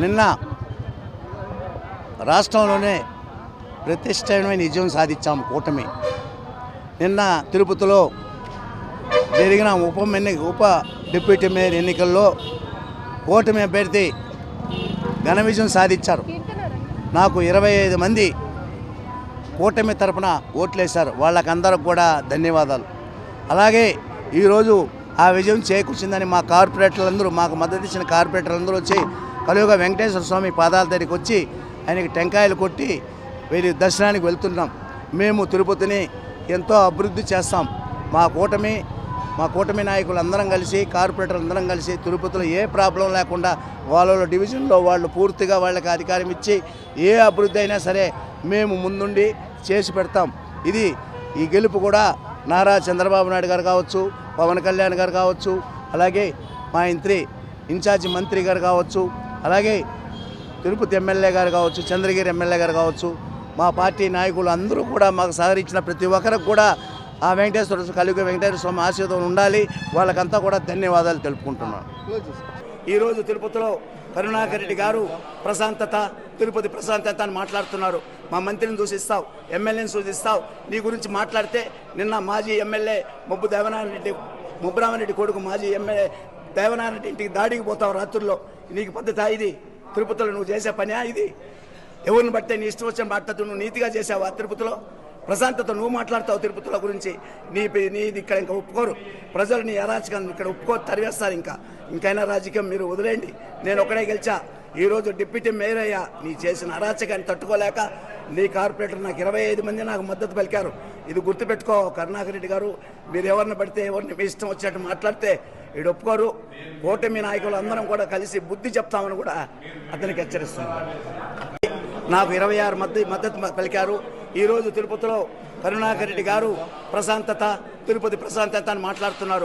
నిన్న రాష్ట్రంలోనే ప్రతిష్టమైన విజయం సాధించాము కూటమి. నిన్న తిరుపతిలో జరిగిన ఉప డిప్యూటీ మేయర్ ఎన్నికల్లో కూటమి అభ్యర్థి ఘన విజయం సాధించారు. నాకు 25 మంది కూటమి తరపున ఓట్లేశారు. వాళ్ళకందరికి కూడా ధన్యవాదాలు. అలాగే ఈరోజు ఆ విజయం చేకూర్చిందని మా కార్పొరేటర్లందరూ, మాకు మద్దతు ఇచ్చిన కార్పొరేటర్లందరూ వచ్చి కలియుగ వెంకటేశ్వర స్వామి పాదాల దగ్గరికి వచ్చి ఆయనకి టెంకాయలు కొట్టి వీరి దర్శనానికి వెళ్తున్నాం. మేము తిరుపతిని ఎంతో అభివృద్ధి చేస్తాం. మా కూటమి నాయకులు అందరం కలిసి, కార్పొరేటర్లు అందరం కలిసి తిరుపతిలో ఏ ప్రాబ్లం లేకుండా వాళ్ళ డివిజన్లో వాళ్ళు పూర్తిగా వాళ్ళకి అధికారం ఇచ్చి ఏ అభివృద్ధి అయినా సరే మేము ముందుండి చేసి పెడతాం. ఈ గెలుపు కూడా నారా చంద్రబాబు నాయుడు గారు కావచ్చు, పవన్ కళ్యాణ్ గారు కావచ్చు, అలాగే మా ఇన్ఛార్జి మంత్రి గారు కావచ్చు, అలాగే తిరుపతి ఎమ్మెల్యే గారు కావచ్చు, చంద్రగిరి ఎమ్మెల్యే గారు కావచ్చు, మా పార్టీ నాయకులు అందరూ కూడా మాకు సహకరించిన ప్రతి ఒక్కరికి కూడా ఆ కలియుగ వెంకటేశ్వర స్వామి ఆశీర్వాదం ఉండాలి. వాళ్ళకంతా కూడా ధన్యవాదాలు తెలుపుకుంటున్నాను. ఈరోజు తిరుపతిలో కరుణాకర్ రెడ్డి గారు ప్రశాంతత, తిరుపతి ప్రశాంతత అని మాట్లాడుతున్నారు. మా మంత్రిని సూచిస్తావు, ఎమ్మెల్యేని సూచిస్తావు, నీ గురించి మాట్లాడితే నిన్న మాజీ ఎమ్మెల్యే ముబ్బరామరెడ్డి కొడుకు మాజీ ఎమ్మెల్యే దేవనారెడ్డి ఇంటికి దాడికి పోతావు రాత్రుల్లో. నీకు పద్ధతి ఇది? తిరుపతిలో నువ్వు చేసే పని ఇది? ఎవరిని బట్టే నీ ఇష్టం వచ్చిన పద్ధతి నువ్వు నీతిగా చేసావా? తిరుపతిలో ప్రశాంతత నువ్వు మాట్లాడతావు తిరుపతిలో గురించి. నీది ఇక్కడ ఇంకా ఒప్పుకోరు ప్రజలు, నీ అరాచకాన్ని ఇక్కడ ఒప్పుకోరు, తరివేస్తారు. ఇంకైనా రాజకీయం మీరు వదిలేయండి. నేను ఒకడే గెలిచా, ఈరోజు డిప్యూటీ మేయర్ అయ్యా. నీ చేసిన అరాచకాన్ని తట్టుకోలేక నీ కార్పొరేటర్ నాకు 25 మంది నాకు మద్దతు పలికారు. ఇది గుర్తుపెట్టుకో కరుణాకర్ రెడ్డి గారు. మీరు ఎవరిని పడితే ఎవరిని మీ ఇష్టం వచ్చినట్టు మాట్లాడితే వీడు ఒప్పుకోరు. కూటమి నాయకులు అందరం కూడా కలిసి బుద్ధి చెప్తామని కూడా అతనికి హెచ్చరిస్తున్నారు. నాకు 26 మద్దతు పలికారు. ఈరోజు తిరుపతిలో కరుణాకర్ రెడ్డి గారు ప్రశాంతత, తిరుపతి ప్రశాంతత అని మాట్లాడుతున్నారు.